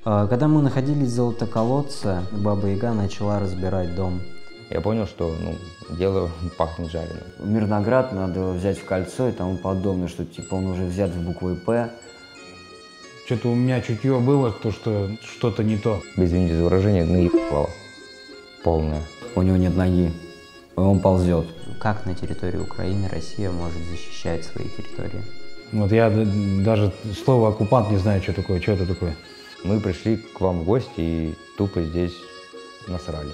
Когда мы находились в Золотоколодце, Баба-Яга начала разбирать дом. Я понял, что дело пахнет жареным. Мирноград надо взять в кольцо и тому подобное, что типа он уже взят в буквой «П». Что-то у меня чутье было, то, что что-то не то. Извините за выражение, наебало. Полное. У него нет ноги, он ползет. Как на территории Украины Россия может защищать свои территории? Вот я даже слово «оккупант» не знаю, что такое, что это такое. Мы пришли к вам в гости и тупо здесь насрали.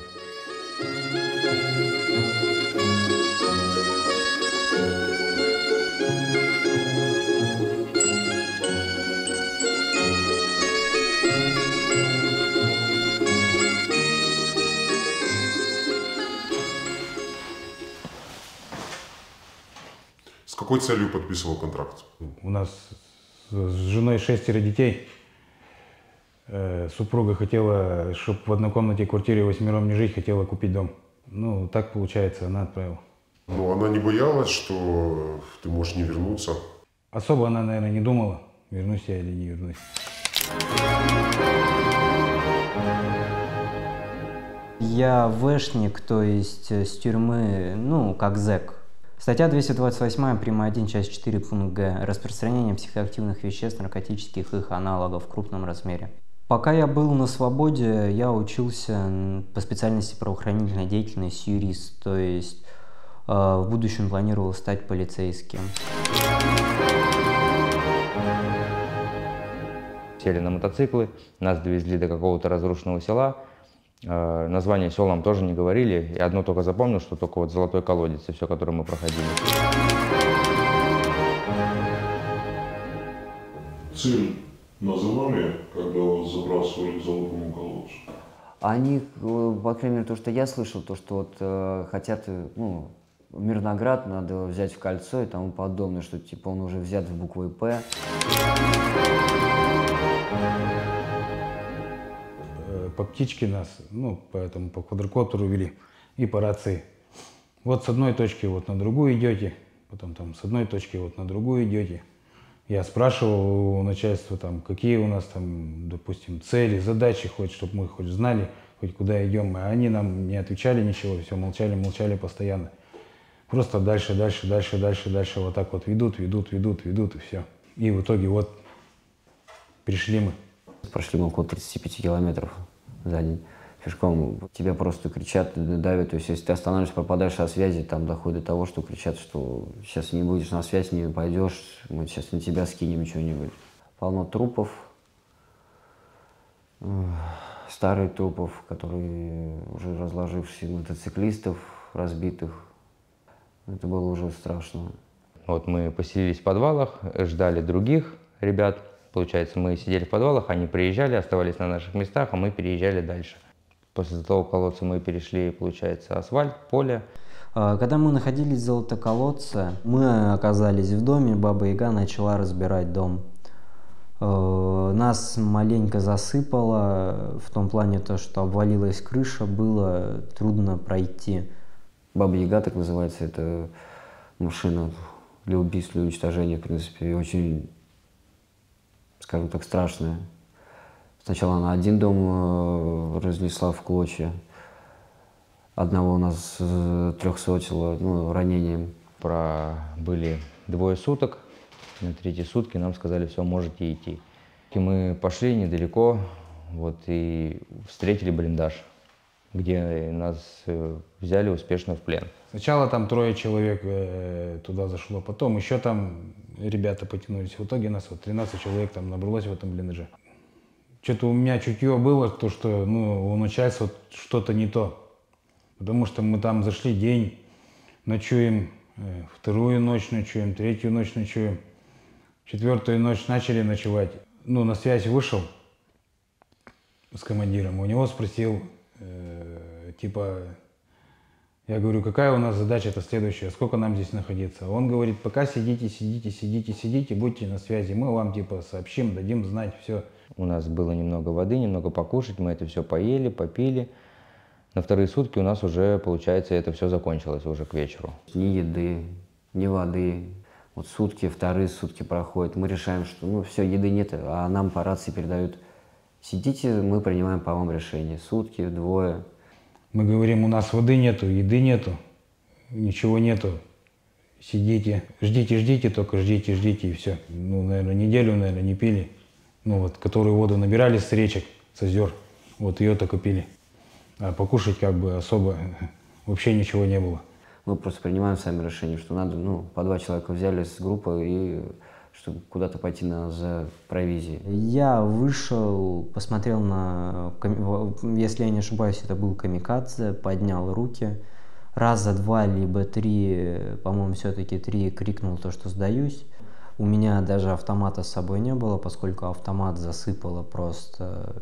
С какой целью подписывал контракт? У нас с женой 6 детей. Супруга хотела, чтобы в однокомнатной квартире 8 не жить, хотела купить дом. Ну, так получается, она отправила. Но она не боялась, что ты можешь не вернуться? Особо она, наверное, не думала, вернусь я или не вернусь. Я вэшник, то есть с тюрьмы, как зэк. Статья 228, прима 1, часть 4, пункт Г. Распространение психоактивных веществ, наркотических и их аналогов в крупном размере. Пока я был на свободе, я учился по специальности правоохранительной деятельности юрист, то есть в будущем планировал стать полицейским. Сели на мотоциклы, нас довезли до какого-то разрушенного села. Название сел нам тоже не говорили. Я одно только запомнил, что только вот Золотой колодец и все, которое мы проходили. Цель называли, когда вас забрасывали к Золотому колодцу? Они, по крайней мере, то, что я слышал, то, что вот хотят, Мирноград надо взять в кольцо и тому подобное, что типа он уже взят в буквой «П». По птичке нас, поэтому по квадрокоптеру вели и по рации. Вот с одной точки вот на другую идете, потом там с одной точки вот на другую идете. Я спрашивал у начальства, там, какие у нас там, допустим, цели, задачи, чтобы мы хоть знали, хоть куда идем. А они нам не отвечали ничего, все молчали постоянно. Просто дальше, вот так вот ведут, и все. И в итоге вот пришли мы. Прошли мы около 35 километров за день пешком. Тебя просто кричат, давят. То есть, если ты останавливаешься, пропадаешь со связи, там доходит до того, что кричат, что сейчас не будешь на связь, не пойдешь, мы сейчас на тебя скинем что-нибудь. Полно трупов, старых трупов, которые уже разложившиеся, мотоциклистов разбитых. Это было уже страшно. Вот мы поселились в подвалах, ждали других ребят. Получается, мы сидели в подвалах, они приезжали, оставались на наших местах, а мы переезжали дальше. После Золотого колодца мы перешли, получается, асфальт, поле. Когда мы находились в Золотоколодце, мы оказались в доме, Баба-Яга начала разбирать дом. Нас маленько засыпало, в том плане, что обвалилась крыша, было трудно пройти. Баба-Яга, так называется, это машина для убийств, для уничтожения, в принципе, и очень, скажем так, страшная. Сначала она один дом разнесла в клочья, одного у нас трехсотила, ранением. Пробыли 2 суток, на 3-й сутки нам сказали, все, можете идти. И мы пошли недалеко, вот, и встретили блиндаж, где нас взяли успешно в плен. Сначала там 3 человек туда зашло, потом еще там ребята потянулись. В итоге нас вот 13 человек там набралось в этом блиндаже. Что-то у меня чутье было, то, что у начальства что-то не то. Потому что мы там зашли день, ночуем, 2-ю ночь ночуем, 3-ю ночь ночуем, 4-ю ночь начали ночевать. На связь вышел с командиром, у него спросил, я говорю, какая у нас задача-то следующая, сколько нам здесь находиться? Он говорит, пока сидите, будьте на связи, мы вам сообщим, дадим знать, все. У нас было немного воды, немного покушать, мы это все поели, попили. На 2-е сутки у нас уже, получается, это все закончилось уже к вечеру. Ни еды, ни воды. Вот сутки, 2-е сутки проходят, мы решаем, что все, еды нет, а нам по рации передают Сидите, мы принимаем по вам решение. Сутки, двое. Мы говорим, у нас воды нету, еды нету, ничего нету. Сидите, ждите, только ждите, и все. Ну, наверное, неделю, не пили. Ну, вот, которую воду набирали с речек, с озер, вот ее только пили. А покушать как бы особо вообще ничего не было. Мы просто принимаем сами решение, что надо, ну, по 2 человека взяли с группы и чтобы куда-то пойти за провизией. Я вышел, посмотрел на, если я не ошибаюсь, это был камикадзе, поднял руки. Раза 2 либо 3, по-моему, все-таки 3 крикнул то, что сдаюсь. У меня даже автомата с собой не было, поскольку автомат засыпало просто.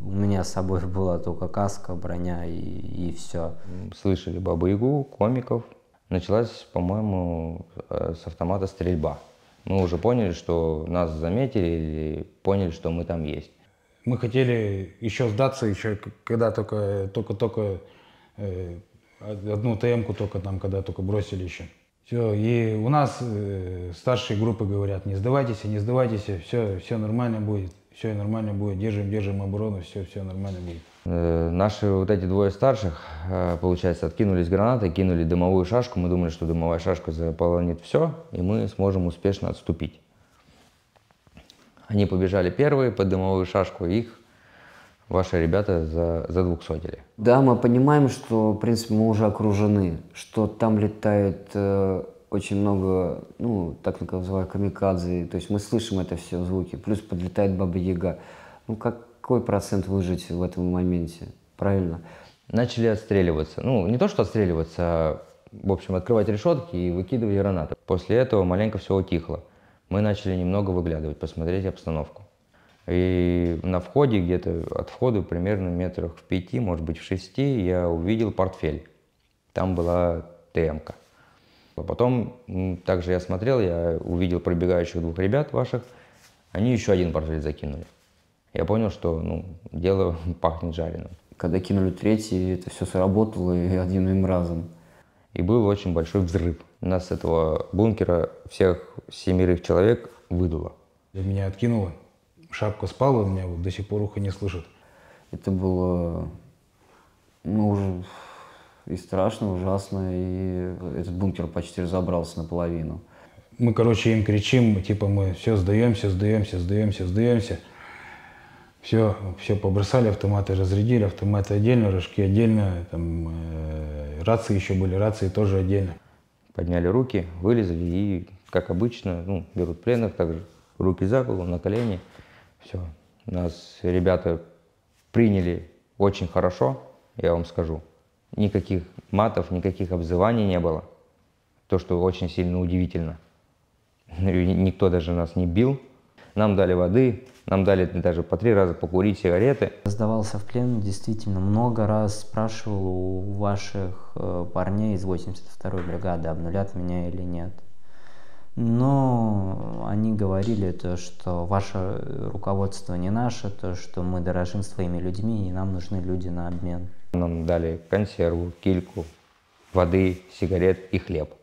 У меня с собой была только каска, броня и все. Слышали Бабу-Ягу, комиков. Началась, по-моему, с автомата стрельба. Мы уже поняли, что нас заметили, или поняли, что мы там есть. Мы хотели еще сдаться, еще когда только одну ТМ-ку только там, когда только бросили еще. Все, и у нас старшие группы говорят, не сдавайтесь, все нормально будет, держим оборону, все нормально будет. Наши вот эти 2 старших, получается, откинулись гранатой, кинули дымовую шашку. Мы думали, что дымовая шашка заполонит все, и мы сможем успешно отступить. Они побежали первые под дымовую шашку, их ваши ребята задвухсотили. Да, мы понимаем, что, в принципе, мы уже окружены, что там летает очень много, ну, так называемых камикадзе, то есть мы слышим это все звуки, плюс подлетает Баба-Яга. Ну, какой процент выжить в этом моменте, правильно? Начали отстреливаться. Ну, не то, что отстреливаться, а, в общем, открывать решетки и выкидывать гранаты. После этого маленько все утихло. Мы начали немного выглядывать, посмотреть обстановку. И на входе, где-то от входа примерно метрах в 5, может быть в 6, я увидел портфель. Там была ТМ-ка. А потом, также я смотрел, я увидел пробегающих 2 ребят ваших, они еще 1 портфель закинули. Я понял, что, ну, дело пахнет жареным. Когда кинули 3-й, это все сработало и одним разом. И был очень большой взрыв. Нас с этого бункера всех 7 человек выдуло. Меня откинуло, шапка спала, у меня вот до сих пор ухо не слышит. Это было, ну, уже и страшно, ужасно, и этот бункер почти разобрался наполовину. Мы, короче, им кричим, типа мы все сдаемся. Все побросали, автоматы разрядили, автоматы отдельно, рожки отдельно, там, рации еще были, рации тоже отдельно. Подняли руки, вылезли и, как обычно, ну, берут пленных, также руки за голову, на колени. Все. Нас ребята приняли очень хорошо, я вам скажу. Никаких матов, никаких обзываний не было. То, что очень сильно удивительно. Никто даже нас не бил. Нам дали воды, нам дали даже по 3 раза покурить сигареты. Сдавался в плен, действительно, много раз спрашивал у ваших парней из 82-й бригады, обнулят меня или нет. Но они говорили то, что ваше руководство не наше, то, что мы дорожим своими людьми и нам нужны люди на обмен. Нам дали консерву, кильку, воды, сигарет и хлеб.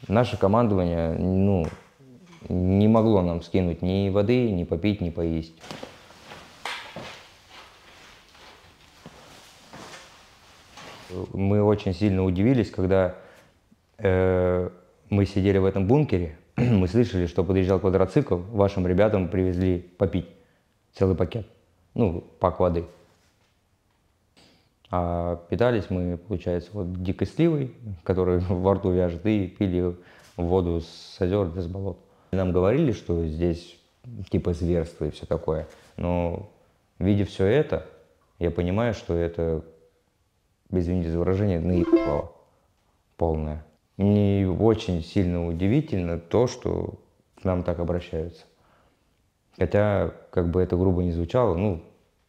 Наше командование, ну, не могло нам скинуть ни воды, ни попить, ни поесть. Мы очень сильно удивились, когда мы сидели в этом бункере, мы слышали, что подъезжал квадроцикл, вашим ребятам привезли попить целый пакет, ну, пак воды. А питались мы, получается, вот дикой сливой, которая во рту вяжет, и пили воду с озер, с болот. Нам говорили, что здесь типа зверство и все такое, но видя все это, я понимаю, что это, извините за выражение, наебало полное. Мне очень сильно удивительно то, что к нам так обращаются. Хотя, как бы это грубо не звучало, ну,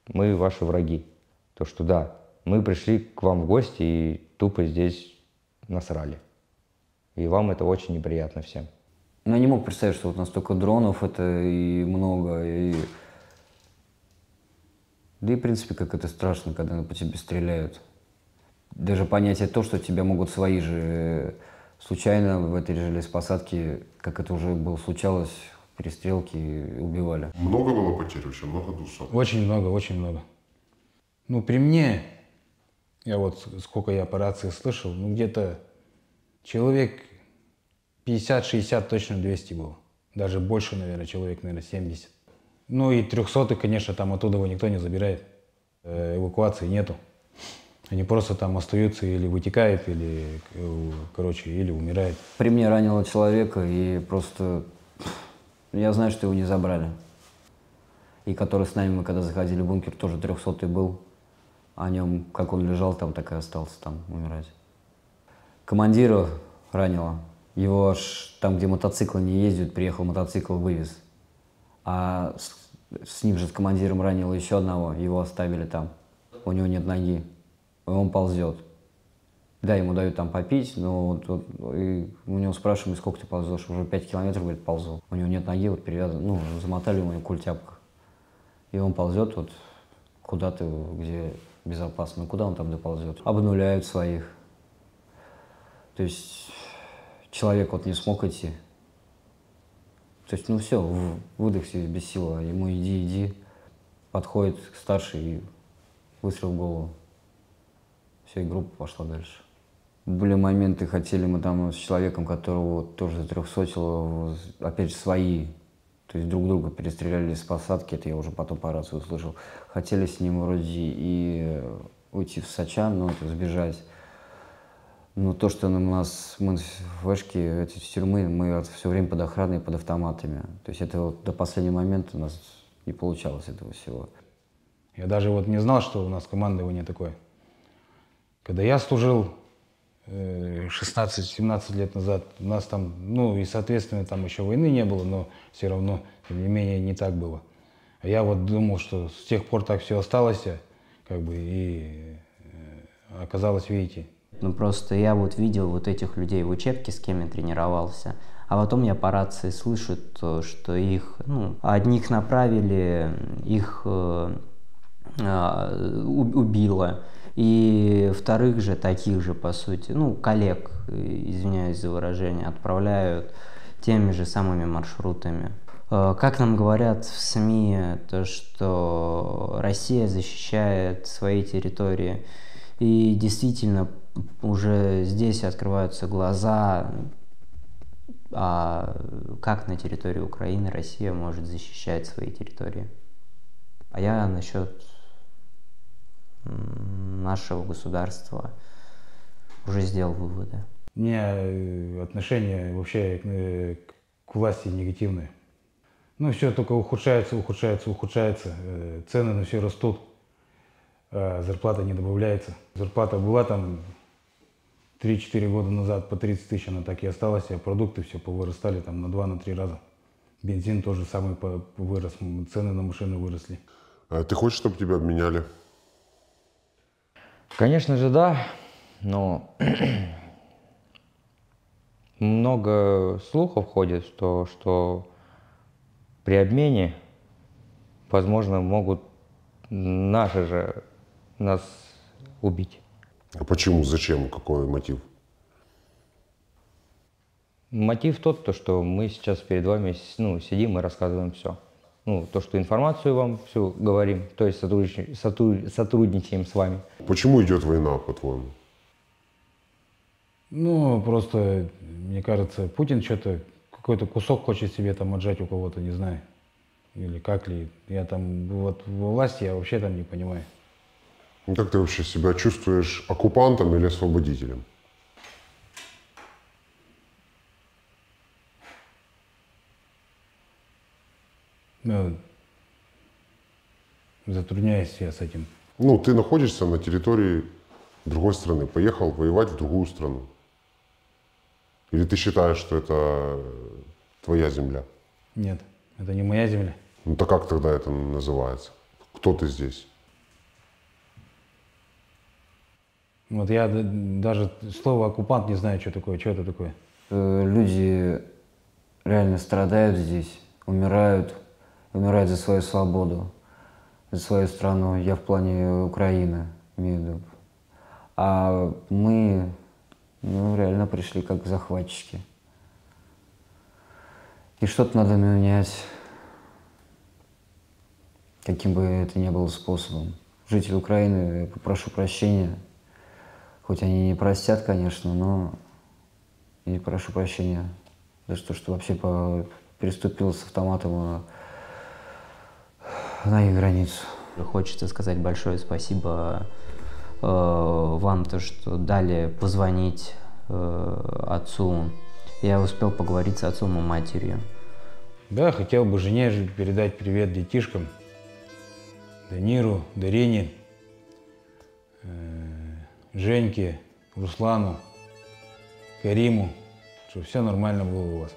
мы ваши враги. То, что да, мы пришли к вам в гости и тупо здесь насрали. И вам это очень неприятно всем. Я не мог представить, что вот настолько дронов это и много, и... Да и, в принципе, как это страшно, когда по тебе стреляют. Даже понятие то, что тебя могут свои же случайно в этой же лесопосадке, как это уже было случалось, перестрелки убивали. Много было потерь, очень много дусов. Очень много, очень много. Ну, при мне, я вот сколько я по рации слышал, ну, где-то человек 50-60, точно 200 было. Даже больше, наверное, человек, наверное, 70. Ну и 300-х, конечно, там оттуда его никто не забирает. Эвакуации нету. Они просто там остаются или вытекают, или, короче, или умирают. При мне ранило человека, и просто я знаю, что его не забрали. И который с нами, мы когда заходили в бункер, тоже 300-й был. О нем, как он лежал там, так и остался там умирать. Командира ранило. Его аж там, где мотоциклы не ездят, приехал мотоцикл, вывез. А с ним же, с командиром, ранило еще одного, его оставили там. У него нет ноги, он ползет. Да, ему дают там попить, но и у него спрашивают, сколько ты ползешь, уже 5 километров, говорит, ползу. У него нет ноги, вот перевязан, ну, замотали ему культяпку. И он ползет вот куда-то, где безопасно. Куда он там доползет? Обнуляют своих. То есть человек вот не смог идти. То есть, ну все, выдохся без сил, а ему иди. Подходит старший и выстрел в голову. Все, и группа пошла дальше. Были моменты, хотели мы там с человеком, которого тоже затрехсотило, опять же, свои. То есть друг друга перестреляли с посадки, это я уже потом по рации услышал. Хотели с ним вроде и уйти в Сачан, ну, это сбежать. Но то, что мы в Вешке, эти тюрьмы, мы все время под охраной, под автоматами. То есть это вот до последнего момента у нас не получалось этого всего. Я даже вот не знал, что у нас командование такое. Когда я служил 16-17 лет назад, у нас там, ну и соответственно там еще войны не было, но все равно, тем не менее, не так было. А я вот думал, что с тех пор так все осталось, как бы, и оказалось, видите. Ну просто я вот видел вот этих людей в учебке, с кем я тренировался, а потом я по рации слышу, что их, ну, одних направили, их убило, и вторых же, таких же, по сути, ну, коллег, извиняюсь за выражение, отправляют теми же самыми маршрутами. Как нам говорят в СМИ, то, что Россия защищает свои территории, и действительно уже здесь открываются глаза, а как на территории Украины Россия может защищать свои территории. А я насчет нашего государства уже сделал выводы. У меня отношение вообще к власти негативное. Ну, все только ухудшается. Цены на все растут, зарплата не добавляется. Зарплата была там 3-4 года назад по 30 тысяч, она так и осталась, а продукты все повырастали там на 2-3 раза. Бензин тоже самый вырос, цены на машины выросли. А ты хочешь, чтобы тебя обменяли? Конечно же, да, но много слухов ходит, что при обмене, возможно, могут наши же нас убить. А почему? Зачем? Какой мотив? Мотив тот, то, что мы сейчас перед вами сидим и рассказываем все. Ну, то, что информацию вам всю говорим, то есть сотрудничаем с вами. Почему идет война, по-твоему? Ну, просто, мне кажется, Путин что-то, какой-то кусок хочет себе там отжать у кого-то, не знаю. Или как ли. Я там, вот во власти я вообще там не понимаю. Ну, как ты вообще себя чувствуешь, оккупантом или освободителем? Ну, затрудняюсь я с этим. Ну, ты находишься на территории другой страны, поехал воевать в другую страну. Или ты считаешь, что это твоя земля? Нет, это не моя земля. Ну, то как тогда это называется? Кто ты здесь? Вот я даже слово оккупант не знаю, что такое, что это такое. Люди реально страдают здесь, умирают за свою свободу, за свою страну. Я в плане Украины имею в виду. А мы реально пришли как захватчики. И что-то надо менять, каким бы это ни было способом. Жители Украины, я попрошу прощения, хоть они не простят, конечно, но и прошу прощения за то, что вообще переступил с автоматом на их границу. Хочется сказать большое спасибо вам, то, что дали позвонить отцу. Я успел поговорить с отцом и матерью. Да, хотел бы жене передать привет детишкам. Даниру, Дарине, Женьке, Руслану, Кариму, чтобы все нормально было у вас.